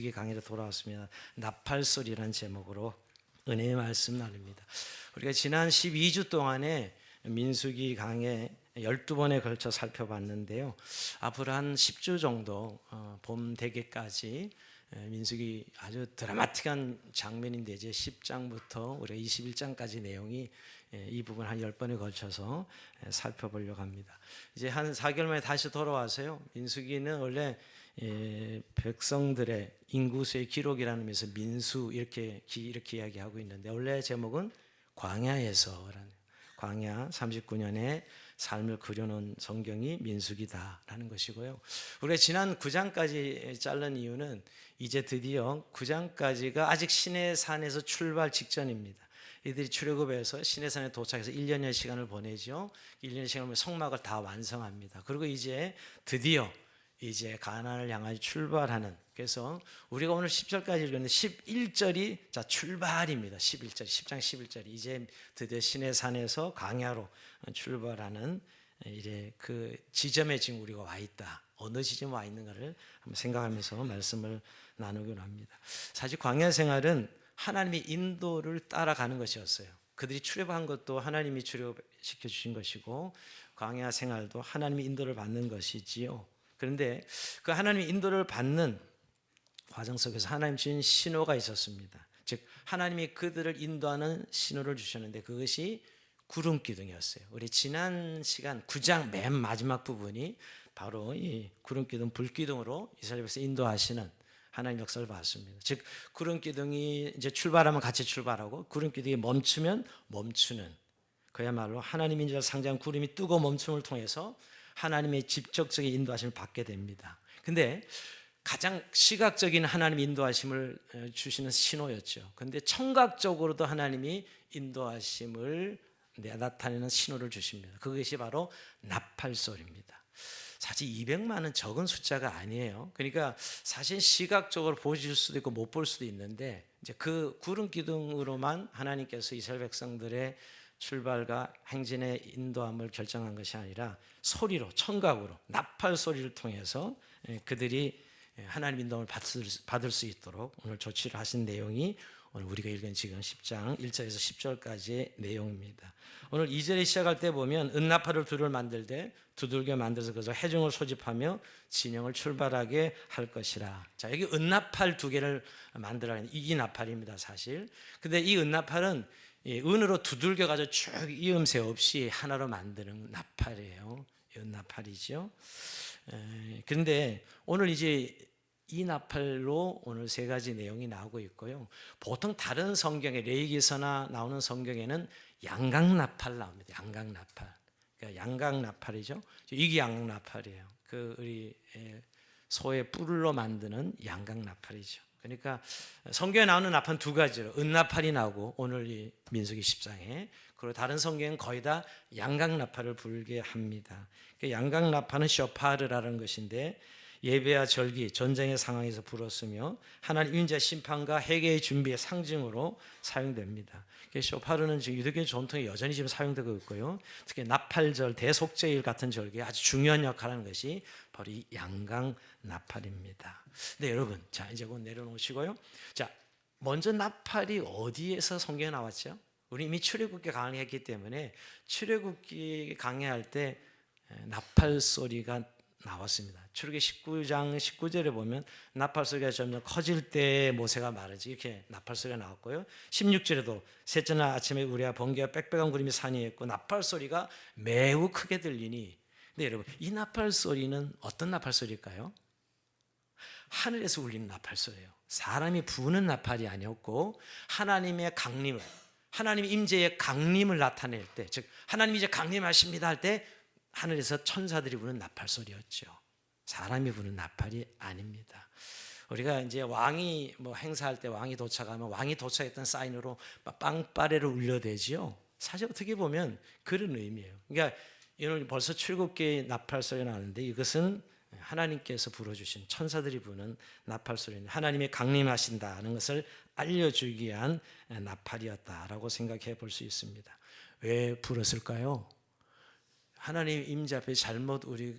이 강의로 돌아왔습니다. 나팔소리라는 제목으로 은혜의 말씀 나눕니다. 우리가 지난 12주 동안에 민수기 강의 12번에 걸쳐 살펴봤는데요. 앞으로 한 10주 정도 봄 대개까지 민수기 아주 드라마틱한 장면인데 이제 10장부터 우리가 21장까지 내용이 이 부분 한 10번에 걸쳐서 살펴보려고 합니다. 이제 한 4개월 만에 다시 돌아와서요. 민수기는 원래 백성들의 인구수의 기록이라는 의미에서 민수 이렇게 이야기하고 있는데 원래 제목은 광야에서라는 광야 39년의 삶을 그려놓은 성경이 민수기다라는 것이고요. 우리가 지난 9장까지 자른 이유는 이제 드디어 9장까지가 아직 시내산에서 출발 직전입니다. 이들이 출애굽해서 시내산에 도착해서 1년의 시간을 보내죠. 1년의 시간을 성막을 다 완성합니다. 그리고 이제 드디어 이제 가나안을 향하여 출발하는, 그래서 우리가 오늘 10절까지 읽었는데 11절이 자 출발입니다. 11절, 10장 11절이 이제 드디어 시내산에서 광야로 출발하는 이제 그 지점에 지금 우리가 와 있다. 어느 지점에 와 있는가를 한번 생각하면서 말씀을 나누기로 합니다. 사실 광야 생활은 하나님의 인도를 따라가는 것이었어요. 그들이 출애굽한 것도 하나님이 출애굽시켜 주신 것이고 광야 생활도 하나님의 인도를 받는 것이지요. 그런데 그 하나님의 인도를 받는 과정 속에서 하나님 주신 신호가 있었습니다. 즉 하나님이 그들을 인도하는 신호를 주셨는데 그것이 구름기둥이었어요. 우리 지난 시간 9장 맨 마지막 부분이 바로 이 구름기둥 불기둥으로 이스라엘 백성 인도하시는 하나님 역사를 봤습니다. 즉 구름기둥이 이제 출발하면 같이 출발하고 구름기둥이 멈추면 멈추는, 그야말로 하나님 인자를 상징한 구름이 뜨고 멈춤을 통해서 하나님의 직접적인 인도하심을 받게 됩니다. 근데 가장 시각적인 하나님 인도하심을 주시는 신호였죠. 그런데 청각적으로도 하나님이 인도하심을 나타내는 신호를 주십니다. 그것이 바로 나팔소리입니다. 사실 200만은 적은 숫자가 아니에요. 그러니까 사실 시각적으로 보실 수도 있고 못 볼 수도 있는데 이제 그 구름 기둥으로만 하나님께서 이스라엘 백성들의 출발과 행진의 인도함을 결정한 것이 아니라 소리로, 청각으로, 나팔 소리를 통해서 그들이 하나님 인도함을 받을 수 있도록 오늘 조치를 하신 내용이 오늘 우리가 읽은 지금 10장 1절에서 10절까지의 내용입니다. 오늘 2절에 시작할 때 보면 은나팔을 둘을 만들되 두들겨 만들어서 그래서 해중을 소집하며 진영을 출발하게 할 것이라. 자, 여기 은나팔 두 개를 만들어야 하는 이 나팔입니다, 사실. 근데 이 은나팔은 은으로 두들겨 가지고 쭉 이음새 없이 하나로 만드는 나팔이에요. 은나팔이죠. 그런데 오늘 이제 이 나팔로 오늘 세 가지 내용이 나오고 있고요. 보통 다른 성경에 레위기서나 나오는 성경에는 양각나팔 나옵니다. 양각나팔. 그러니까 양각나팔이죠. 이게 양각나팔이에요. 그 우리 소의 뿔로 만드는 양각나팔이죠. 그러니까 성경에 나오는 나팔은 두 가지로 은나팔이 나오고 오늘 이 민수기 10장에, 그리고 다른 성경은 거의 다 양각나팔을 불게 합니다. 양각나팔은 쇼파르라는 것인데 예배와 절기, 전쟁의 상황에서 불었으며 하나님 임재 심판과 회개의 준비의 상징으로 사용됩니다. 쇼파르는 지금 유대교 전통에 여전히 지금 사용되고 있고요. 특히 나팔절, 대속제일 같은 절기에 아주 중요한 역할을 하는 것이 바로 이 양각 나팔입니다. 네, 여러분, 자 이제 곧 내려놓으시고요. 자, 먼저 나팔이 어디에서 성경에 나왔죠? 우리 이미 출애굽기 강의했기 때문에 출애굽기 강의할 때 나팔 소리가 나왔습니다. 출애굽기 19장 19절에 보면 나팔 소리가 점점 커질 때 모세가 말하지, 이렇게 나팔 소리가 나왔고요. 16절에도 셋째 날 아침에 우리와 번개와 빽빽한 구름이 산이 있고 나팔 소리가 매우 크게 들리니. 근데 여러분, 이 나팔 소리는 어떤 나팔 소리일까요? 하늘에서 울리는 나팔 소리예요. 사람이 부는 나팔이 아니었고 하나님의 강림을, 하나님의 임재의 강림을 나타낼 때, 즉 하나님이 이제 강림하십니다 할 때 하늘에서 천사들이 부는 나팔 소리였죠. 사람이 부는 나팔이 아닙니다. 우리가 이제 왕이 뭐 행사할 때 왕이 도착하면 왕이 도착했던 사인으로 빵빠레를 울려대지요. 사실 어떻게 보면 그런 의미예요. 그러니까 오늘 벌써 출애굽기 나팔 소리가 나는데 이것은 하나님께서 불어주신 천사들이 부는 나팔 소리는 하나님이 강림하신다는 것을 알려주기 위한 나팔이었다라고 생각해 볼 수 있습니다. 왜 불었을까요? 하나님 임재 앞에 잘못 우리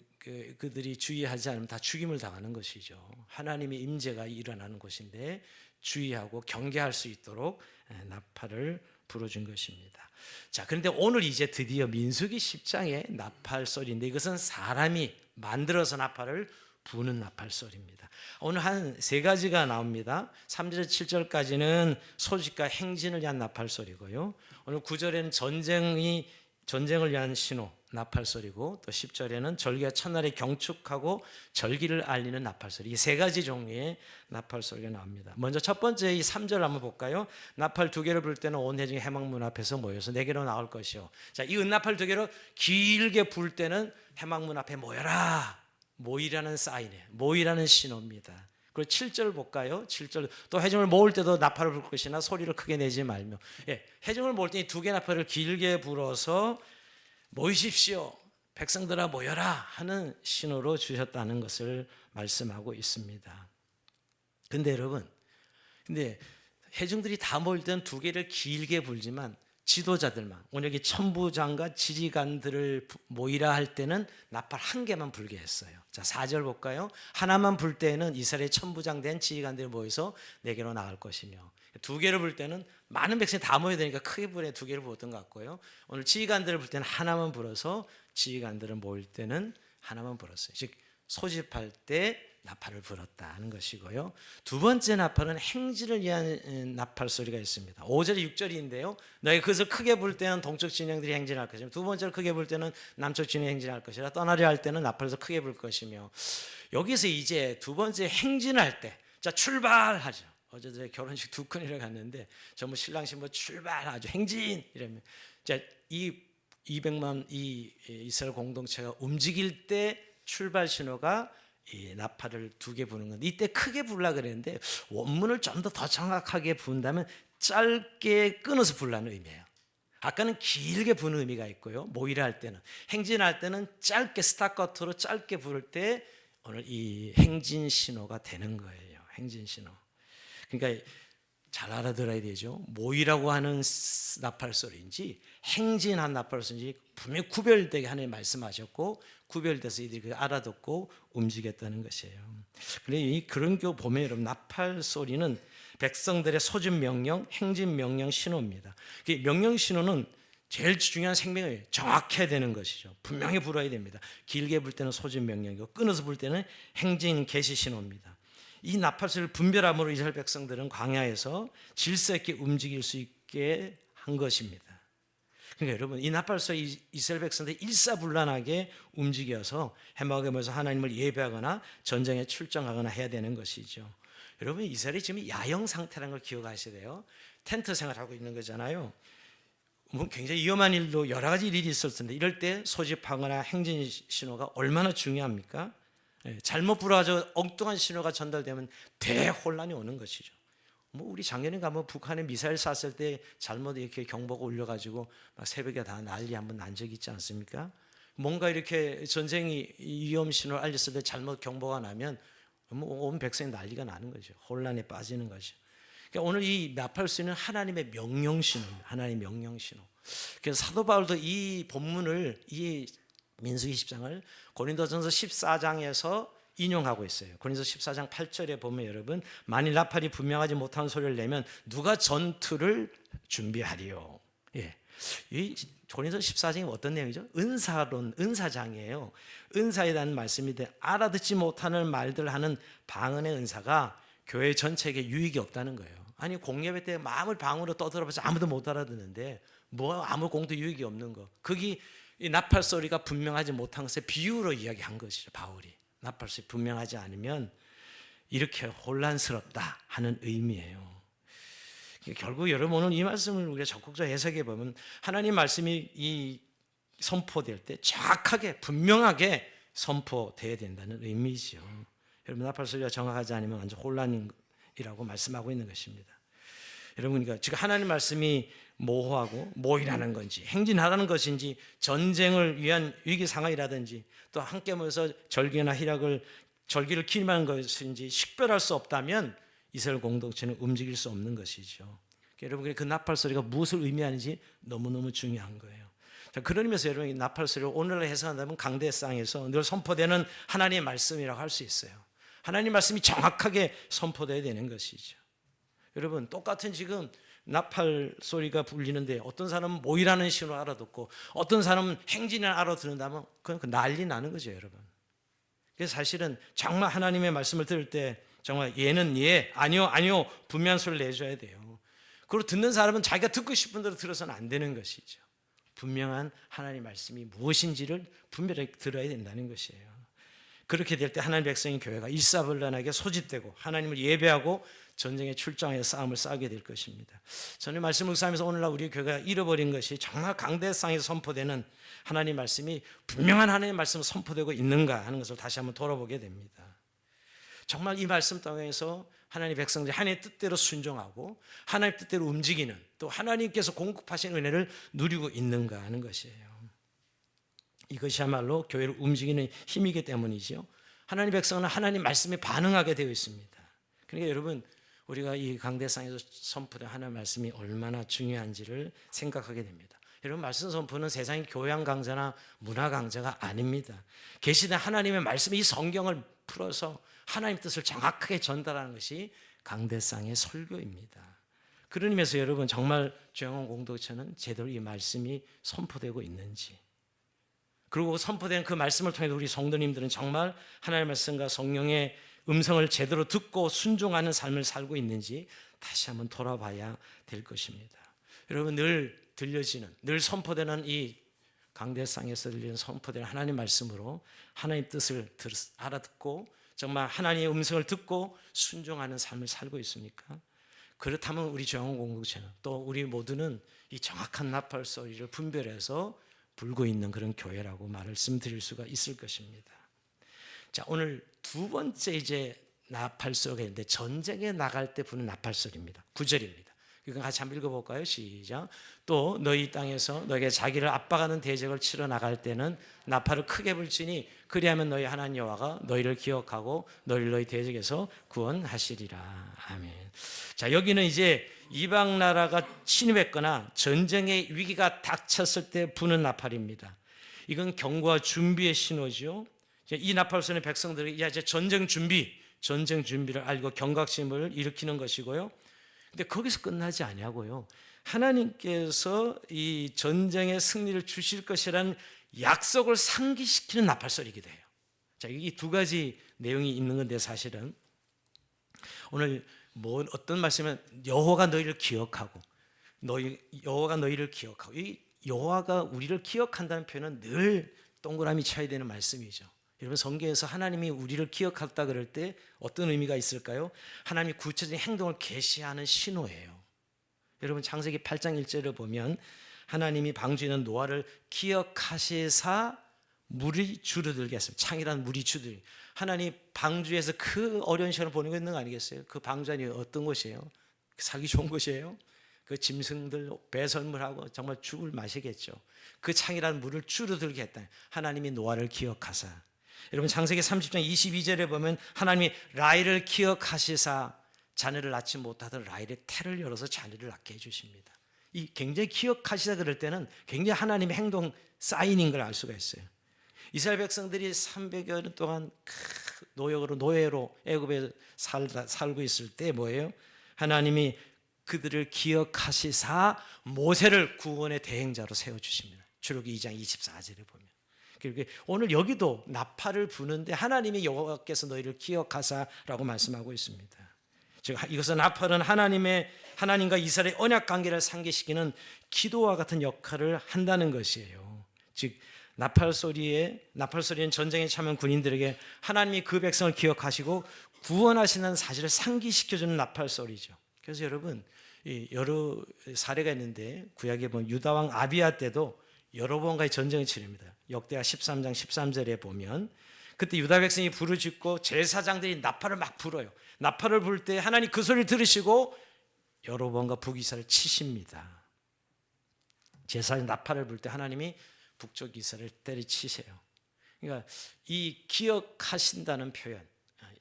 그들이 주의하지 않으면 다 죽임을 당하는 것이죠. 하나님의 임재가 일어나는 곳인데 주의하고 경계할 수 있도록 나팔을 불어준 것입니다. 자, 그런데 오늘 이제 드디어 민수기 10장의 나팔 소리인데 이것은 사람이 만들어서 나팔을 부는 나팔 소리입니다. 오늘 한 세 가지가 나옵니다. 3절 7절까지는 소식과 행진을 위한 나팔 소리고요. 오늘 9절에는 전쟁을 위한 신호 나팔 소리고, 또 10절에는 절기가 첫날에 경축하고 절기를 알리는 나팔 소리. 이 세 가지 종류의 나팔 소리가 나옵니다. 먼저 첫 번째 이 3절 한번 볼까요? 나팔 두 개를 불 때는 온 회중이 해막문 앞에서 모여서 내게로 나올 것이요. 자, 이 은나팔 두 개로 길게 불 때는 해막문 앞에 모여라. 모이라는 사인이에요. 모이라는 신호입니다. 그리고 7절 볼까요? 7절 또 회중을 모을 때도 나팔을 불 것이나 소리를 크게 내지 말며. 예, 회중을 모을 때 두 개 나팔을 길게 불어서 모이십시오, 백성들아 모여라 하는 신호로 주셨다는 것을 말씀하고 있습니다. 근데 여러분, 회중들이 다 모일 때는 두 개를 길게 불지만 지도자들만, 오늘 여기 천부장과 지휘관들을 모이라 할 때는 나팔 한 개만 불게 했어요. 자, 4절 볼까요? 하나만 불 때는 이스라엘 천부장 된 지휘관들이 모여서 내게로 나갈 것이며, 두 개를 불 때는 많은 백성이 다 모여야 되니까 크게 불에 두 개를 부었던 것 같고요. 오늘 지휘관들을 불 때는 하나만 불어서 지휘관들을 모일 때는 하나만 불었어요. 즉 소집할 때 나팔을 불었다는 것이고요. 두 번째 나팔은 행진을 위한 나팔 소리가 있습니다. 5절에 6절인데요. 너희 그것을 크게 불 때는 동쪽 진영들이 행진할 것이며, 두 번째로 크게 불 때는 남쪽 진영이 행진할 것이라, 떠나려 할 때는 나팔에서 크게 불 것이며. 여기서 이제 두 번째 행진할 때, 자, 출발하죠. 어제 결혼식 두건이라 갔는데 전부 신랑 신부 출발하죠. 행진 이러면, 자, 이 200만 이 이스라엘 공동체가 움직일 때 출발 신호가 이 나팔을 두 개 부는 건데, 이때 크게 불라 그랬는데 원문을 좀 더 정확하게 부은다면 짧게 끊어서 불라는 의미예요. 아까는 길게 부는 의미가 있고요. 모이라 할 때는, 행진할 때는 짧게 스타커트로 짧게 부를 때 오늘 이 행진 신호가 되는 거예요. 행진 신호. 그러니까 잘 알아들어야 되죠. 모이라고 하는 나팔 소리인지 행진한 나팔 소리인지 분명히 구별되게 하나님 말씀하셨고, 구별돼서 이들이 알아듣고 움직였다는 것이에요. 그런데 그런 거 보면 여러분, 나팔 소리는 백성들의 소집 명령, 행진 명령 신호입니다. 명령 신호는 제일 중요한 생명을 정확해야 되는 것이죠. 분명히 불어야 됩니다. 길게 불 때는 소집 명령이고, 끊어서 불 때는 행진 계시 신호입니다. 이 나팔소리를 분별함으로 이스라엘 백성들은 광야에서 질서 있게 움직일 수 있게 한 것입니다. 그러니까 여러분, 이 나팔소리 이스라엘 백성들이 일사불란하게 움직여서 해막에 모여서 하나님을 예배하거나 전쟁에 출정하거나 해야 되는 것이죠. 여러분, 이스라엘이 지금 야영 상태라는 걸 기억하셔야 돼요. 텐트 생활하고 있는 거잖아요. 굉장히 위험한 일도 여러 가지 일이 있을 텐데, 이럴 때 소집하거나 행진 신호가 얼마나 중요합니까? 잘못 불어가지고 엉뚱한 신호가 전달되면 대혼란이 오는 것이죠. 우리 작년에 가면 북한에 미사일 쐈을 때 잘못 이렇게 경보가 울려가지고 막 새벽에 다 난리 한번 난 적이 있지 않습니까? 뭔가 이렇게 전쟁이 위험 신호를 알렸을 때 잘못 경보가 나면 온 백성이 난리가 나는 거죠. 혼란에 빠지는 거죠. 그러니까 오늘 이 나팔 소리는 하나님의 명령 신호입니다. 하나님의 명령 신호. 그래서 사도 바울도 이 본문을, 이 민수기 10장을 고린도전서 14장에서 인용하고 있어요. 고린도서 14장 8절에 보면 여러분, 만일 나팔이 분명하지 못한 소리를 내면 누가 전투를 준비하리요. 예. 이 고린도서 14장이 어떤 내용이죠? 은사론, 은사장이에요. 은사에 대한 말씀인데, 알아듣지 못하는 말들 하는 방언의 은사가 교회 전체에게 유익이 없다는 거예요. 아니, 공예배 때 마음을 방언으로 떠들어봐서 아무도 못 알아듣는데 뭐 아무 공도 유익이 없는 거. 거기 이 나팔 소리가 분명하지 못한 것에 비유로 이야기한 것이죠. 바울이 나팔 소리 분명하지 않으면 이렇게 혼란스럽다 하는 의미예요. 결국 여러분, 오늘 이 말씀을 우리가 적극적으로 해석해 보면 하나님 말씀이 이 선포될 때 정확하게 분명하게 선포돼야 된다는 의미죠. 여러분, 나팔 소리가 정확하지 않으면 완전 혼란이라고 말씀하고 있는 것입니다. 여러분, 그러니까 지금 하나님 말씀이 모호하고 모이라는 건지 행진하라는 것인지 전쟁을 위한 위기 상황이라든지 또 함께 모여서 절기나 절기를 기념하는 것인지 식별할 수 없다면 이스라엘 공동체는 움직일 수 없는 것이죠. 여러분, 그 나팔 소리가 무엇을 의미하는지 너무너무 중요한 거예요. 자, 그런 의미에서 여러분 이 나팔 소리를 오늘날 해석한다면 강대상에서 늘 선포되는 하나님의 말씀이라고 할 수 있어요. 하나님 말씀이 정확하게 선포되어야 되는 것이죠. 여러분 똑같은 지금 나팔 소리가 울리는데 어떤 사람은 모이라는 신호를 알아듣고 어떤 사람은 행진을 알아듣는다면 그건 난리 나는 거죠, 여러분. 그래서 사실은 정말 하나님의 말씀을 들을 때 정말 얘는 예, 아니요, 아니요 분명한 소리를 내줘야 돼요. 그리고 듣는 사람은 자기가 듣고 싶은 대로 들어서는 안 되는 것이죠. 분명한 하나님의 말씀이 무엇인지를 분별하게 들어야 된다는 것이에요. 그렇게 될 때 하나님의 백성인 교회가 일사불란하게 소집되고 하나님을 예배하고 전쟁에 출장해 싸움을 싸우게 될 것입니다. 저는 말씀 묵상하면서 오늘날 우리 교회가 잃어버린 것이 정말 강대상에서 선포되는 하나님 말씀이 분명한 하나님의 말씀을 선포되고 있는가 하는 것을 다시 한번 돌아보게 됩니다. 정말 이 말씀 땅에서 하나님의 백성들이 하나님의 뜻대로 순종하고 하나님의 뜻대로 움직이는 또 하나님께서 공급하신 은혜를 누리고 있는가 하는 것이에요. 이것이야말로 교회를 움직이는 힘이기 때문이죠. 하나님 백성은 하나님 말씀에 반응하게 되어 있습니다. 그러니까 여러분 우리가 이 강대상에서 선포된 하나님의 말씀이 얼마나 중요한지를 생각하게 됩니다. 여러분 말씀 선포는 세상의 교양 강좌나 문화 강좌가 아닙니다. 계시된 하나님의 말씀, 이 성경을 풀어서 하나님 뜻을 정확하게 전달하는 것이 강대상의 설교입니다. 그런 의미에서 여러분 정말 주영원 공동체는 제대로 이 말씀이 선포되고 있는지, 그리고 선포된 그 말씀을 통해 우리 성도님들은 정말 하나님의 말씀과 성령의 음성을 제대로 듣고 순종하는 삶을 살고 있는지 다시 한번 돌아봐야 될 것입니다. 여러분 늘 들려지는, 늘 선포되는 이 강대상에서 들리는 선포되는 하나님 말씀으로 하나님 뜻을 알아듣고 정말 하나님의 음성을 듣고 순종하는 삶을 살고 있습니까? 그렇다면 우리 주영원 공동체는 또 우리 모두는 이 정확한 나팔 소리를 분별해서 불고 있는 그런 교회라고 말씀드릴 수가 있을 것입니다. 자, 오늘 두 번째 이제 나팔 소리가 있는데 전쟁에 나갈 때 부는 나팔 소리입니다. 9절입니다. 이거 같이 한번 읽어볼까요? 시작. 또 너희 땅에서 너에게 자기를 압박하는 대적을 치러 나갈 때는 나팔을 크게 불지니 그리하면 너희 하나님 여호와가 너희를 기억하고 너희를 너희 대적에서 구원하시리라. 아멘. 자, 여기는 이제 이방 나라가 침입했거나 전쟁의 위기가 닥쳤을 때 부는 나팔입니다. 이건 경고와 준비의 신호죠. 이 나팔 소리는 백성들이 이제 전쟁 준비를 알고 경각심을 일으키는 것이고요. 근데 거기서 끝나지 아니하고요. 하나님께서 이 전쟁의 승리를 주실 것이라는 약속을 상기시키는 나팔 소리이기도 해요. 자, 이 두 가지 내용이 있는 건데 사실은 오늘 어떤 말씀이면 여호와가 너희를 기억하고 여호와가 너희를 기억하고, 이 여호와가 우리를 기억한다는 표현은 늘 동그라미 쳐야 되는 말씀이죠. 여러분 성경에서 하나님이 우리를 기억했다 그럴 때 어떤 의미가 있을까요? 하나님이 구체적인 행동을 계시하는 신호예요. 여러분 창세기 8장 1절을 보면 하나님이 방주에 있는 노아를 기억하시사 물이 줄어들게 했습니다. 창이란 물이 줄어들게. 하나님 방주에서 그 어려운 시간을 보내고 있는 거 아니겠어요? 그 방주 안이 어떤 곳이에요? 살기 좋은 곳이에요? 그 짐승들 배설물하고 정말 죽을 마시겠죠. 그 창이란 물을 줄어들게 했다. 하나님이 노아를 기억하사. 여러분 창세기 30장 22절에 보면 하나님이 라헬을 기억하시사 자녀를 낳지 못하던 라헬의 태를 열어서 자녀를 낳게 해주십니다. 이 굉장히 기억하시사 그럴 때는 굉장히 하나님의 행동 사인인 걸 알 수가 있어요. 이스라엘 백성들이 300여 년 동안 노예로 애굽에 살고 있을 때 뭐예요? 하나님이 그들을 기억하시사 모세를 구원의 대행자로 세워주십니다. 출애굽기 2장 24절에 보면. 그리고 오늘 여기도 나팔을 부는데 하나님의 여호와께서 너희를 기억하사라고 말씀하고 있습니다. 즉 이것은 나팔은 하나님과 이스라엘의 언약 관계를 상기시키는 기도와 같은 역할을 한다는 것이에요. 즉 나팔 소리는 전쟁에 참여한 군인들에게 하나님이 그 백성을 기억하시고 구원하시는 사실을 상기시켜주는 나팔 소리죠. 그래서 여러분 여러 사례가 있는데 구약에 보면 유다 왕 아비야 때도 여러 번가의 전쟁을 치릅니다. 역대하 13장 13절에 보면 그때 유다 백성이 부르짖고 제사장들이 나팔을 막 불어요. 나팔을 불 때 하나님 그 소리를 들으시고 여러 번가 북이스라엘을 치십니다. 제사장이 나팔을 불 때 하나님이 북쪽 이스라엘을 때리치세요. 그러니까 이 기억하신다는 표현,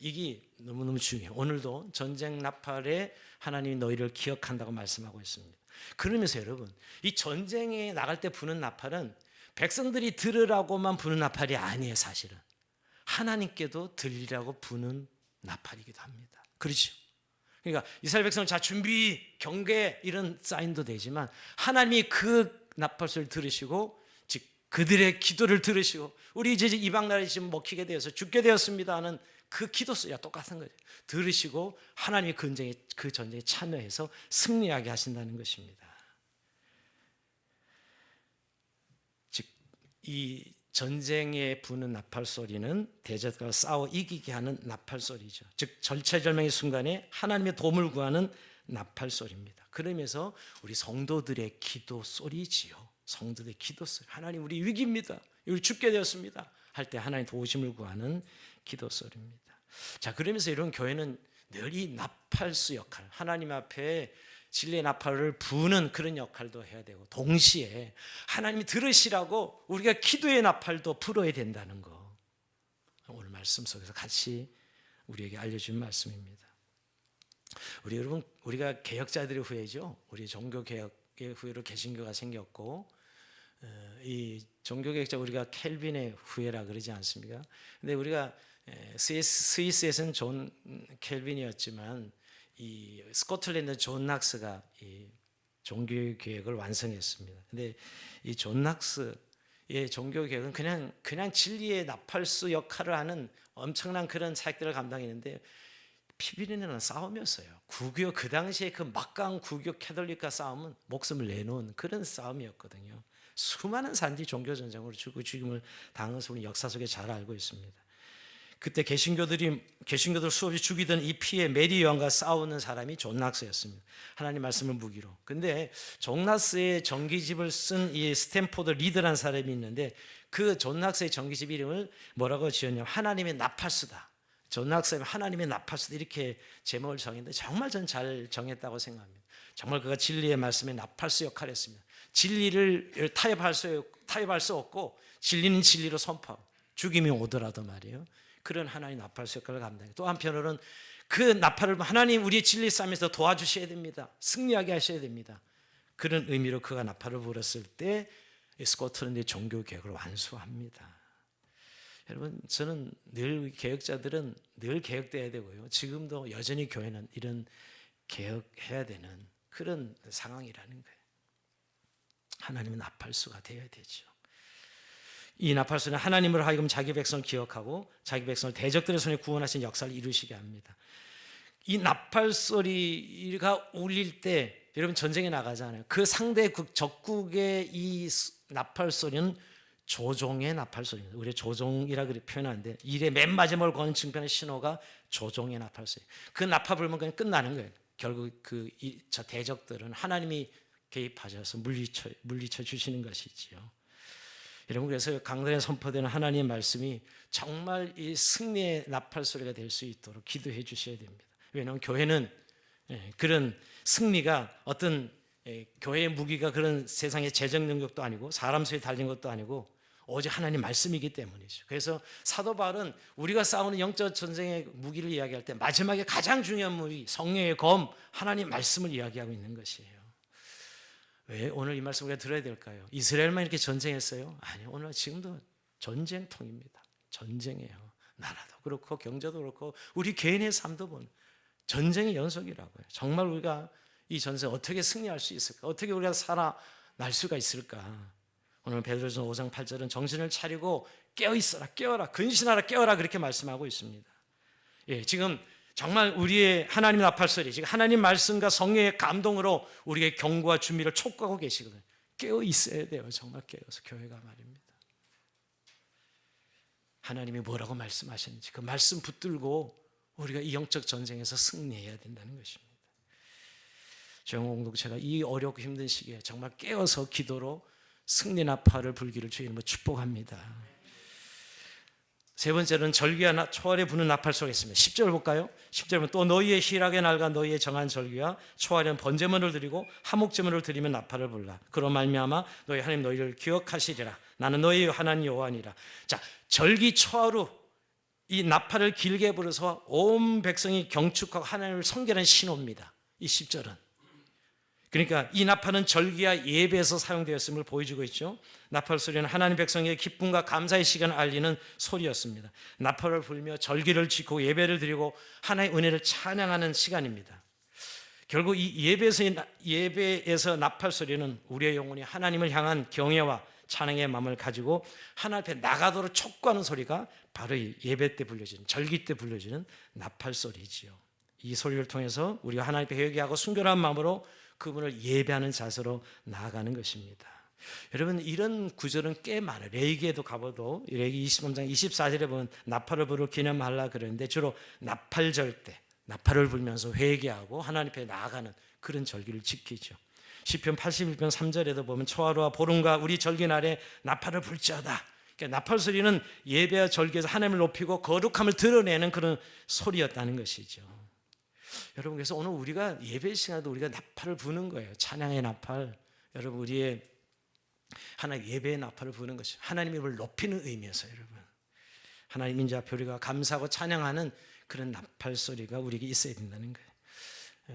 이게 너무너무 중요해요. 오늘도 전쟁 나팔에 하나님이 너희를 기억한다고 말씀하고 있습니다. 그러면서 여러분, 이 전쟁에 나갈 때 부는 나팔은 백성들이 들으라고만 부는 나팔이 아니에요. 사실은 하나님께도 들리라고 부는 나팔이기도 합니다. 그렇죠? 그러니까 이스라엘 백성 자 준비 경계 이런 사인도 되지만 하나님이 그 나팔 소리를 들으시고 즉 그들의 기도를 들으시고 우리 이제 이방 나라에 지금 먹히게 되어서 죽게 되었습니다 하는 그 기도 소리와 똑같은 거죠. 들으시고 하나님이 그 전쟁에 참여해서 승리하게 하신다는 것입니다. 즉 이 전쟁에 부는 나팔 소리는 대적과 싸워 이기게 하는 나팔 소리죠. 즉 절체절명의 순간에 하나님의 도움을 구하는 나팔 소리입니다. 그러면서 우리 성도들의 기도 소리지요. 성도들의 기도 소리. 하나님 우리 위기입니다. 우리 죽게 되었습니다. 할 때 하나님 도우심을 구하는 기도 소리입니다. 자, 그러면서 이런 교회는 늘 이 나팔수 역할, 하나님 앞에 진리의 나팔을 부는 그런 역할도 해야 되고 동시에 하나님이 들으시라고 우리가 기도의 나팔도 불어야 된다는 거, 오늘 말씀 속에서 같이 우리에게 알려준 말씀입니다. 여러분, 우리가 개혁자들의 후예죠. 우리 종교개혁의 후예로 개신교가 생겼고 이 종교개혁자 우리가 켈빈의 후예라 그러지 않습니까? 근데 우리가 스위스에서는 존 켈빈이었지만 이 스코틀랜드 존 낙스가 이 종교개혁을 완성했습니다. 근데 이 존 낙스의 종교개혁은 그냥 진리의 나팔수 역할을 하는 엄청난 그런 사역들을 감당했는데 피비린내는 싸움이었어요. 구교 그 당시에 그 막강 구교 캐톨릭과 싸움은 목숨을 내놓은 그런 싸움이었거든요. 수많은 사람들이 종교 전쟁으로 죽임을 당한 것을 우리 역사 속에 잘 알고 있습니다. 그때 개신교들 수없이 죽이던 이 피해 메리 여왕과 싸우는 사람이 존 낙스였습니다. 하나님 말씀을 무기로. 근데 존 낙스의 전기집을 쓴 이 스탠포드 리드라는 사람이 있는데 그 존 낙스의 전기집 이름을 뭐라고 지었냐면 하나님의 나팔수다. 존 낙스는 하나님의 나팔수다 이렇게 제목을 정했는데 정말 전 잘 정했다고 생각합니다. 정말 그가 진리의 말씀에 나팔수 역할을 했습니다. 진리를 타협할 수 없고 진리는 진리로 선포하고 죽임이 오더라도 말이에요. 그런 하나님 나팔수 역할을 감당해요. 또 한편으로는 그 나팔을 하나님 우리의 진리 싸움에서 도와주셔야 됩니다. 승리하게 하셔야 됩니다. 그런 의미로 그가 나팔을 불었을 때 스코틀랜드의 종교개혁을 완수합니다. 여러분, 저는 늘 개혁자들은 늘 개혁돼야 되고요. 지금도 여전히 교회는 이런 개혁해야 되는 그런 상황이라는 거예요. 하나님은 나팔수가 되어야 되죠. 이 나팔수는 하나님을 하여금 자기 백성을 기억하고 자기 백성을 대적들의 손에 구원하신 역사를 이루시게 합니다. 이 나팔 소리가 울릴 때 여러분 전쟁에 나가잖아요. 그 상대 적국의 이 나팔 소리는 조종의 나팔 소리입니다. 우리 조종이라 그렇게 표현하는데 일의 맨 마지막을 거는 증변의 신호가 조종의 나팔 소리. 그 나팔 불면 그냥 끝나는 거예요. 결국 저 대적들은 하나님이 개입하셔서 물리쳐 주시는 것이지요. 여러분, 그래서 강단에 선포되는 하나님의 말씀이 정말 이 승리의 나팔 소리가 될 수 있도록 기도해 주셔야 됩니다. 왜냐하면 교회는 그런 승리가 어떤 교회의 무기가 그런 세상의 재정 능력도 아니고 사람 수에 달린 것도 아니고 오직 하나님 말씀이기 때문이죠. 그래서 사도 바울은 우리가 싸우는 영적 전쟁의 무기를 이야기할 때 마지막에 가장 중요한 무기 성령의 검 하나님 말씀을 이야기하고 있는 것이에요. 왜 오늘 이 말씀 우리가 들어야 될까요? 이스라엘만 이렇게 전쟁했어요? 아니요, 오늘 지금도 전쟁통입니다. 전쟁이에요. 나라도 그렇고 경제도 그렇고 우리 개인의 삶도 보는 전쟁의 연속이라고요. 정말 우리가 이 전쟁 어떻게 승리할 수 있을까? 어떻게 우리가 살아날 수가 있을까? 오늘 베드로전서 5장 8절은 정신을 차리고 깨어있어라, 깨어라, 근신하라, 깨어라 그렇게 말씀하고 있습니다. 예, 지금 정말 우리의 하나님의 나팔소리, 지금 하나님 말씀과 성령의 감동으로 우리의 경고와 준비를 촉구하고 계시거든요. 깨어 있어야 돼요. 정말 깨어서 교회가 말입니다. 하나님이 뭐라고 말씀하셨는지 그 말씀 붙들고 우리가 이 영적 전쟁에서 승리해야 된다는 것입니다. 조영호 공동체가 이 어렵고 힘든 시기에 정말 깨어서 기도로 승리 나팔을 불기를 주의 이름으로 축복합니다. 세 번째는 절기와 초월에 부는 나팔 소리가 있습니다. 10절 볼까요? 10절은 또 너희의 희락의 날과 너희의 정한 절기와 초월에는 번제물을 드리고 화목제물을 드리며 나팔을 불라. 그로 말미암아 너희 하나님 너희를 기억하시리라. 나는 너희 하나님 여호와니라. 자, 절기 초월 후 이 나팔을 길게 불어서 온 백성이 경축하고 하나님을 섬기는 신호입니다. 이 10절은. 그러니까 이 나팔은 절기와 예배에서 사용되었음을 보여주고 있죠. 나팔 소리는 하나님 백성의 기쁨과 감사의 시간을 알리는 소리였습니다. 나팔을 불며 절기를 지키고 예배를 드리고 하나님의 은혜를 찬양하는 시간입니다. 결국 이 예배에서 나팔 소리는 우리의 영혼이 하나님을 향한 경외와 찬양의 마음을 가지고 하나님 앞에 나가도록 촉구하는 소리가 바로 이 예배 때 불려지는, 절기 때 불려지는 나팔 소리지요. 이 소리를 통해서 우리가 하나님 앞에 회개하고 순결한 마음으로 그분을 예배하는 자세로 나아가는 것입니다. 여러분, 이런 구절은 꽤 많아요. 레위기에도 가봐도 레위기 23장 24절에 보면 나팔을 불어 기념하라 그러는데 주로 나팔절 때 나팔을 불면서 회개하고 하나님 앞에 나아가는 그런 절기를 지키죠. 시편 81편 3절에도 보면 초하루와 보름과 우리 절기날에 나팔을 불지어다. 그러니까 나팔 소리는 예배와 절기에서 하나님을 높이고 거룩함을 드러내는 그런 소리였다는 것이죠. 여러분, 그래서 오늘 우리가 예배 시간에도 우리가 나팔을 부는 거예요. 찬양의 나팔. 여러분, 우리의 하나님 예배의 나팔을 부는 것이 하나님의 이름을 높이는 의미에서 여러분, 하나님 인자 앞에 우리가 감사하고 찬양하는 그런 나팔 소리가 우리에게 있어야 된다는 거예요.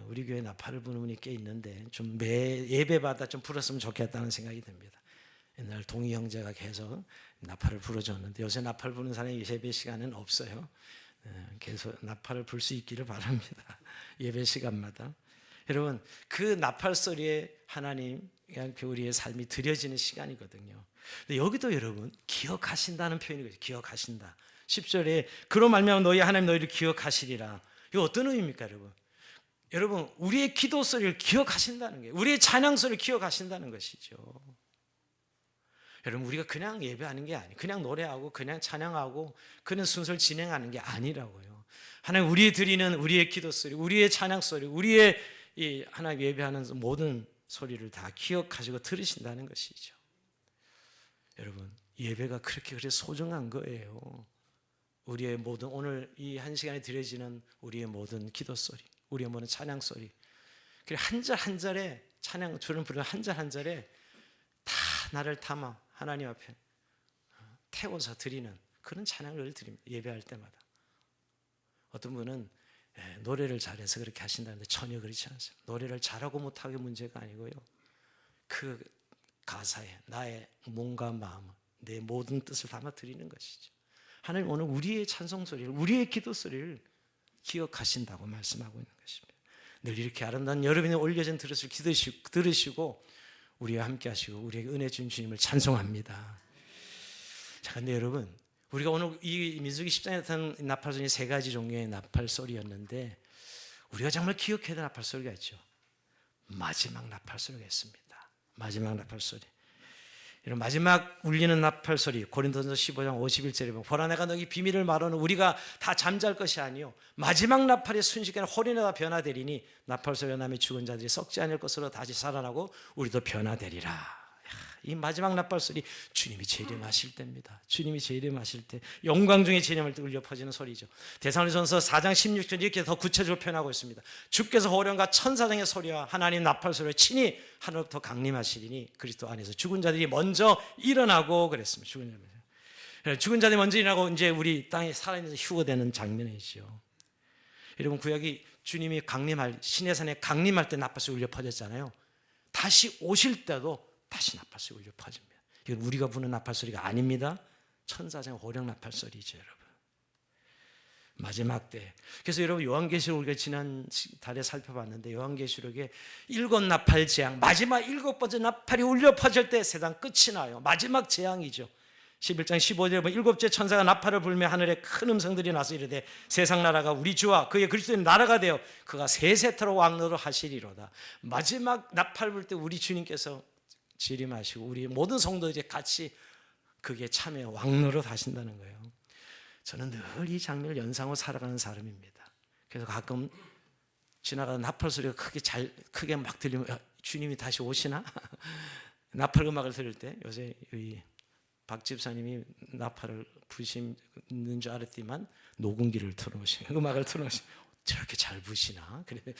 우리 교회 나팔을 부는 분이 꽤 있는데 좀 매 예배마다 좀 불었으면 좋겠다는 생각이 듭니다. 옛날 동희 형제가 계속 나팔을 불어줬는데 요새 나팔 부는 사람이 예배 시간은 없어요. 계속 나팔을 불 수 있기를 바랍니다. 예배 시간마다. 여러분, 그 나팔 소리에 하나님 우리의 삶이 드려지는 시간이거든요. 근데 여기도 여러분 기억하신다는 표현이거든요. 기억하신다. 10절에 그로 말미암아 너희 하나님 너희를 기억하시리라. 이거 어떤 의미입니까, 여러분? 여러분, 우리의 기도 소리를 기억하신다는 거예요. 우리의 찬양 소리를 기억하신다는 것이죠. 여러분, 우리가 그냥 예배하는 게 아니에요. 그냥 노래하고 그냥 찬양하고 그런 순서를 진행하는 게 아니라고요. 하나님, 우리의 드리는 우리의 기도 소리, 우리의 찬양 소리, 우리의 이 하나님 예배하는 모든 소리를 다 기억하시고 들으신다는 것이죠. 여러분, 예배가 그렇게 소중한 거예요. 우리의 모든 오늘 이 한 시간에 드려지는 우리의 모든 기도 소리, 우리의 모든 찬양 소리, 그리고 한 절 한 절에 찬양 주를 부르는 한 절 한 절에 다 나를 담아 하나님 앞에 태워서 드리는 그런 찬양을 드립니다. 예배할 때마다. 어떤 분은 노래를 잘해서 그렇게 하신다는데 전혀 그렇지 않습니다. 노래를 잘하고 못하기 문제가 아니고요, 그 가사에 나의 몸과 마음, 내 모든 뜻을 담아 드리는 것이죠. 하나님 오늘 우리의 찬송 소리를, 우리의 기도 소리를 기억하신다고 말씀하고 있는 것입니다. 늘 이렇게 아름다운 여러분의 올려진 들으실 들으시고 우리와 함께 하시고 우리에게 은혜 주신 주님을 찬송합니다. 자, 근데 여러분, 우리가 오늘 이 민수기 10장에 나타난 나팔 소리 세 가지 종류의 나팔 소리였는데 우리가 정말 기억해야 될 나팔 소리가 있죠. 마지막 나팔 소리가 있습니다. 마지막 나팔 소리. 이런 마지막 울리는 나팔 소리, 고린도전서 15장 51절에 보면 보라 내가 너희 비밀을 말하는 우리가 다 잠잘 것이 아니요 마지막 나팔이 순식간에 홀인에다 변화되리니 나팔 소리가 나면 죽은 자들이 썩지 않을 것으로 다시 살아나고 우리도 변화되리라. 이 마지막 나팔 소리, 주님이 재림하실 때입니다. 주님이 재림하실 때, 영광 중에 재림할 때 울려 퍼지는 소리죠. 데살로니가전서 4장 16절 이렇게 더 구체적으로 표현하고 있습니다. 주께서 호령과 천사장의 소리와 하나님 나팔 소리를 친히 하늘로부터 강림하시리니 그리스도 안에서 죽은 자들이 먼저 일어나고 그랬습니다. 죽은 자들이 먼저 일어나고 이제 우리 땅에 살아있는 휴거되는 장면이죠. 여러분, 구약이 주님이 강림할, 시내산에 강림할 때 나팔 소리 울려 퍼졌잖아요. 다시 오실 때도 다시 나팔 소리 울려 퍼집니다. 이건 우리가 부는 나팔 소리가 아닙니다. 천사장 호령 나팔 소리죠, 여러분. 마지막 때. 그래서 여러분, 요한계시록 우리가 지난 달에 살펴봤는데 요한계시록에 7 나팔 재앙, 마지막 7번째 나팔이 울려 퍼질 때 세상 끝이 나요. 마지막 재앙이죠. 11장 15절에 보면 7째 천사가 나팔을 불며 하늘에 큰 음성들이 나서 이르되 세상 나라가 우리 주와 그의 그리스도의 나라가 되어 그가 세세토록 왕노를 하시리로다. 마지막 나팔 불 때 우리 주님께서 재림하시고 우리 모든 성도들이 같이 그게 참여 왕노릇 하신다는 거예요. 저는 늘 이 장면을 연상하고 살아가는 사람입니다. 그래서 가끔 지나가는 나팔 소리가 크게 막 들리면 주님이 다시 오시나? 나팔 음악을 들을 때 요새 박 집사님이 나팔을 부시는 줄 알았지만 녹음기를 틀어놓으신 음악을 틀어놓으신 저렇게 잘 부시나? 그런데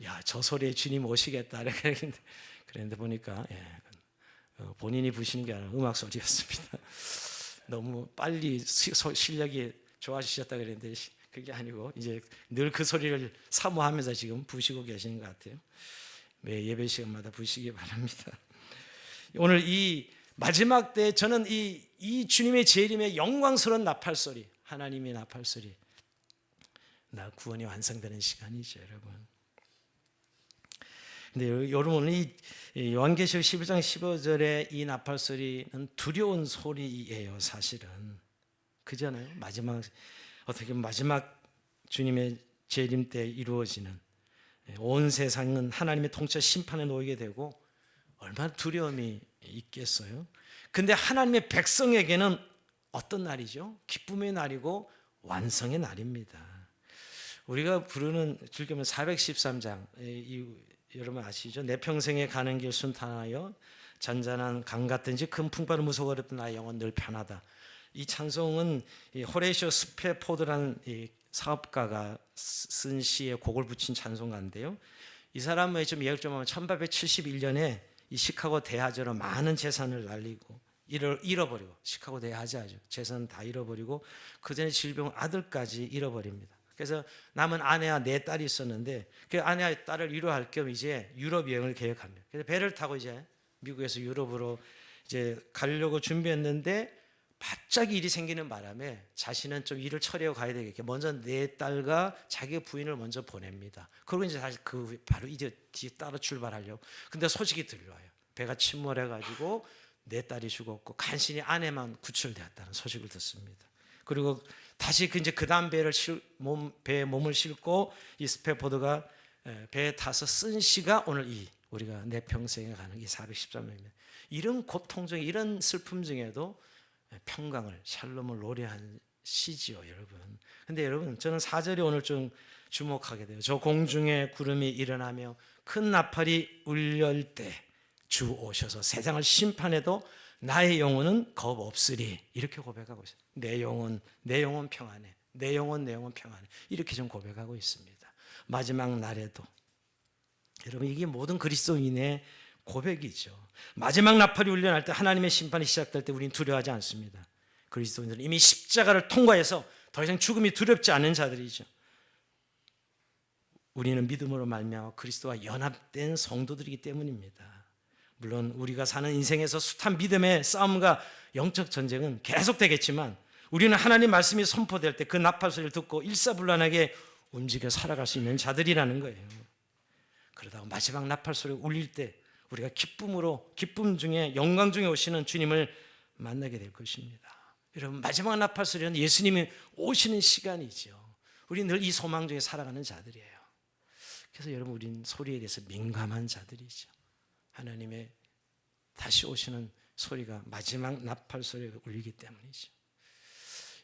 야, 저 소리에 주님 오시겠다. 그랬는데 보니까 본인이 부시는 게 아니라 음악 소리였습니다. 너무 빨리 실력이 좋아지셨다 그랬는데 그게 아니고 이제 늘 그 소리를 사모하면서 지금 부시고 계시는 것 같아요. 매 예배 시간마다 부시기 바랍니다. 오늘 이 마지막 때 저는 이 주님의 재림의 영광스러운 나팔소리, 하나님의 나팔소리, 나 구원이 완성되는 시간이죠, 여러분. 근데 여러분 오늘 이 요한계시록 11장 15절의 이 나팔소리는 두려운 소리예요, 사실은. 그잖아요. 마지막, 어떻게 보면 마지막 주님의 재림 때 이루어지는, 온 세상은 하나님의 통치 심판에 놓이게 되고 얼마나 두려움이 있겠어요. 근데 하나님의 백성에게는 어떤 날이죠? 기쁨의 날이고 완성의 날입니다. 우리가 부르는 즐기면 413장, 여러분 아시죠? 내 평생에 가는 길 순탄하여 잔잔한 강 같든지 큰 풍파를 무서워 어렵던 나의 영혼 늘 편하다. 이 찬송은 호레이쇼 스페포드라는 사업가가 쓴 시에 곡을 붙인 찬송가인데요. 이 사람의 좀 예를 좀 하면 1871년에 이 시카고 대화제로 많은 재산을 날리고 잃어버리고, 시카고 대화제죠. 재산 다 잃어버리고 그 전에 질병 아들까지 잃어버립니다. 그래서 남은 아내와 4딸이 있었는데 그 아내와 딸을 위로할 겸 이제 유럽 여행을 계획합니다. 그래서 배를 타고 이제 미국에서 유럽으로 이제 가려고 준비했는데 갑자기 일이 생기는 바람에 자신은 좀 일을 처리하고 가야 되겠게 먼저 4딸과 자기 부인을 먼저 보냅니다. 그리고 이제 다시 바로 이제 뒤에 따라 출발하려고. 근데 소식이 들려와요. 배가 침몰해가지고 4딸이 죽었고 간신히 아내만 구출되었다는 소식을 듣습니다. 그리고 다시 이제 그 다음 배에 몸을 싣고 이 스페포드가 배에 타서 쓴 시가 오늘 우리가 내 평생에 가는 이 413명입니다. 이런 고통 중에, 이런 슬픔 중에도 평강을, 샬롬을 노래한 시지요, 여러분. 근데 여러분, 저는 4절이 오늘 좀 주목하게 돼요. 저 공중에 구름이 일어나며 큰 나팔이 울릴 때 주 오셔서 세상을 심판해도 나의 영혼은 겁 없으리. 이렇게 고백하고 있어요. 내 영혼 평안해. 내 영혼 평안해. 이렇게 좀 고백하고 있습니다. 마지막 날에도. 여러분, 이게 모든 그리스도인의 고백이죠. 마지막 나팔이 울려날 때, 하나님의 심판이 시작될 때 우리는 두려워하지 않습니다. 그리스도인들은 이미 십자가를 통과해서 더 이상 죽음이 두렵지 않은 자들이죠. 우리는 믿음으로 말미암아 그리스도와 연합된 성도들이기 때문입니다. 물론 우리가 사는 인생에서 숱한 믿음의 싸움과 영적 전쟁은 계속되겠지만 우리는 하나님 말씀이 선포될 때 그 나팔 소리를 듣고 일사불란하게 움직여 살아갈 수 있는 자들이라는 거예요. 그러다가 마지막 나팔 소리가 울릴 때 우리가 기쁨 중에, 영광 중에 오시는 주님을 만나게 될 것입니다. 여러분, 마지막 나팔 소리는 예수님이 오시는 시간이죠. 우리는 늘 이 소망 중에 살아가는 자들이에요. 그래서 여러분, 우리는 소리에 대해서 민감한 자들이죠. 하나님의 다시 오시는 소리가, 마지막 나팔 소리가 울리기 때문이죠.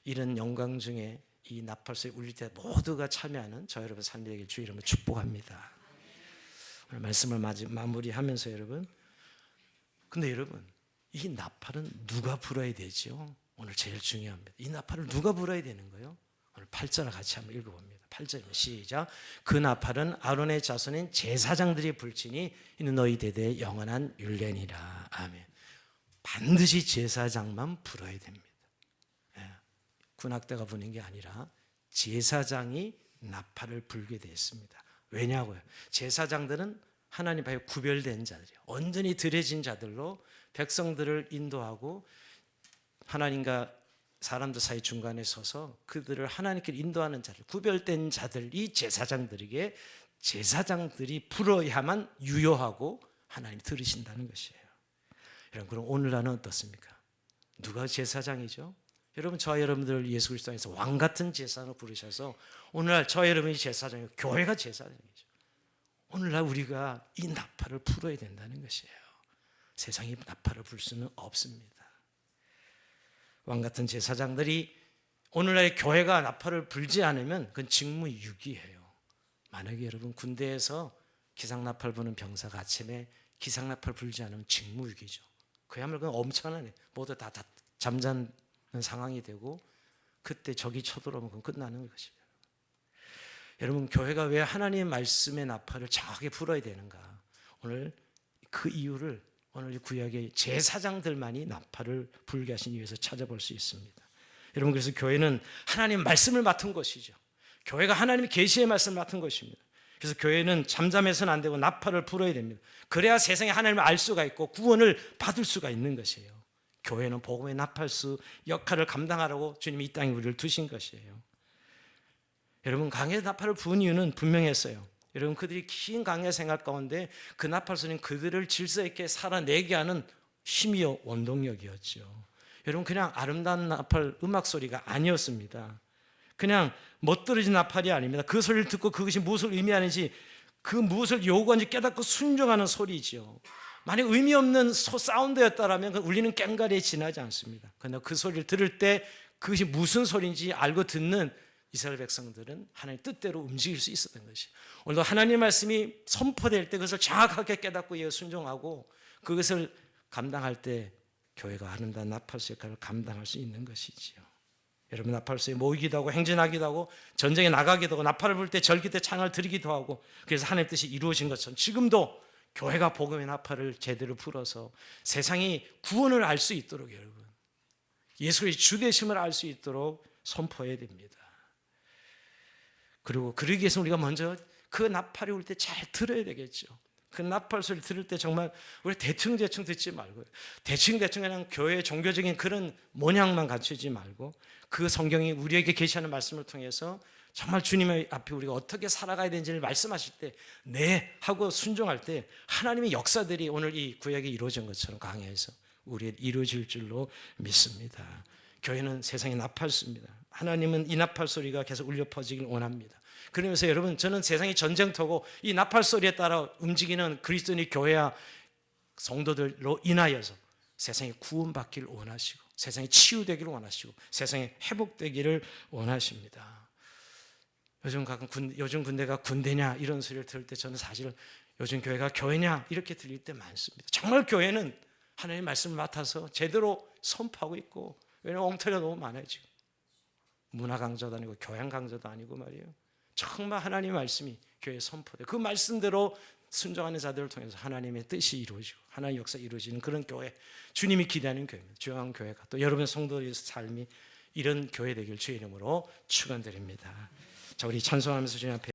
이런 영광 중에 이 나팔 소리 울릴 때 모두가 참여하는 저 여러분 삶이 되길 주 이름으로 축복합니다. 오늘 말씀을 마무리하면서 여러분, 근데 여러분, 이 나팔은 누가 불어야 되죠? 오늘 제일 중요합니다. 이 나팔을 누가 불어야 되는 거예요? 오늘 8절을 같이 한번 읽어봅니다. 8절입니다. 시작. 그 나팔은 아론의 자손인 제사장들이 불지니 이는 너희 대대의 영원한 율례니라. 아멘. 반드시 제사장만 불어야 됩니다. 군악대가 부는 게 아니라 제사장이 나팔을 불게 되어 있습니다. 왜냐고요? 제사장들은 하나님 앞에 구별된 자들이에요. 온전히 들여진 자들로 백성들을 인도하고 하나님과 사람들 사이 중간에 서서 그들을 하나님께 인도하는 자들, 구별된 자들이 제사장들에게 제사장들이 불어야만 유효하고 하나님이 들으신다는 것이에요. 여러분, 그럼 오늘날은 어떻습니까? 누가 제사장이죠? 여러분, 저와 여러분들 예수 그리스도 안에서 왕 같은 제사장을 부르셔서 오늘날 저와 여러분이 제사장이고 교회가 제사장이죠. 오늘날 우리가 이 나팔을 불어야 된다는 것이에요. 세상이 나팔을 불 수는 없습니다. 왕 같은 제사장들이 오늘날 교회가 나팔을 불지 않으면 그건 직무유기예요. 만약에 여러분 군대에서 기상나팔 부는 병사가 아침에 기상나팔 불지 않으면 직무유기죠. 그야말로 그건 엄청나네. 모두 다 잠자는 상황이 되고 그때 적이 쳐들어오면 그건 끝나는 것입니다. 여러분, 교회가 왜 하나님의 말씀의 나팔을 정확하게 불어야 되는가? 오늘 그 이유를 오늘 구약의 제사장들만이 나팔을 불게 하신 이유에서 찾아볼 수 있습니다. 여러분, 그래서 교회는 하나님 말씀을 맡은 것이죠. 교회가 하나님의 계시의 말씀을 맡은 것입니다. 그래서 교회는 잠잠해서는 안 되고 나팔을 불어야 됩니다. 그래야 세상에 하나님을 알 수가 있고 구원을 받을 수가 있는 것이에요. 교회는 복음의 나팔수 역할을 감당하라고 주님이 이 땅에 우리를 두신 것이에요. 여러분, 강의 나팔을 부은 이유는 분명했어요. 여러분, 그들이 긴 강의 생활 가운데 그 나팔소리는 그들을 질서 있게 살아내게 하는 힘이요 원동력이었죠. 여러분, 그냥 아름다운 나팔 음악 소리가 아니었습니다. 그냥 멋들어진 나팔이 아닙니다. 그 소리를 듣고 그것이 무엇을 의미하는지, 그 무엇을 요구하는지 깨닫고 순종하는 소리죠. 만약 의미 없는 사운드였다라면 그 울리는 꽹과리에 지나지 않습니다. 그러나 그 소리를 들을 때 그것이 무슨 소리인지 알고 듣는 이스라엘 백성들은 하나님의 뜻대로 움직일 수 있었던 것이에요. 오늘도 하나님의 말씀이 선포될 때 그것을 정확하게 깨닫고 이어 순종하고 그것을 감당할 때 교회가 아름다운 나팔수 역할을 감당할 수 있는 것이지요. 여러분, 나팔수에 모이기도 하고 행진하기도 하고 전쟁에 나가기도 하고 나팔을 불 때 절기 때 찬양을 드리기도 하고, 그래서 하나님의 뜻이 이루어진 것처럼 지금도 교회가 복음의 나팔을 제대로 불어서 세상이 구원을 알 수 있도록, 여러분, 예수의 주되심을 알 수 있도록 선포해야 됩니다. 그리고 그러기 위해서 우리가 먼저 그 나팔이 울 때 잘 들어야 되겠죠. 그 나팔 소리 들을 때 정말 우리 대충 듣지 말고, 대충 그냥 교회의 종교적인 그런 모양만 갖추지 말고, 그 성경이 우리에게 계시하는 말씀을 통해서 정말 주님의 앞에 우리가 어떻게 살아가야 되는지를 말씀하실 때 네 하고 순종할 때 하나님의 역사들이 오늘 이 구약에 이루어진 것처럼 강해서 우리에 이루어질 줄로 믿습니다. 교회는 세상의 나팔수입니다. 하나님은 이 나팔 소리가 계속 울려 퍼지길 원합니다. 그러면서 여러분, 저는 세상이 전쟁터고 이 나팔 소리에 따라 움직이는 그리스도인의 교회와 성도들로 인하여서 세상이 구원받기를 원하시고, 세상이 치유되기를 원하시고, 세상이 회복되기를 원하십니다. 요즘 군대가 군대냐 이런 소리를 들을 때 저는 사실 요즘 교회가 교회냐 이렇게 들릴 때 많습니다. 정말 교회는 하나님의 말씀을 맡아서 제대로 선포하고 있고, 왜냐하면 엉터리가 너무 많아요. 지금 문화 강조도 아니고 교양 강조도 아니고 말이에요. 정말 하나님의 말씀이 교회에 선포돼요. 그 말씀대로 순종하는 자들을 통해서 하나님의 뜻이 이루어지고 하나님의 역사가 이루어지는 그런 교회, 주님이 기대하는 교회입니다. 주영한 교회가 또 여러분 성도의 삶이 이런 교회 되길 주의 이름으로 축원드립니다. 자, 우리 찬송하면서 주님 앞에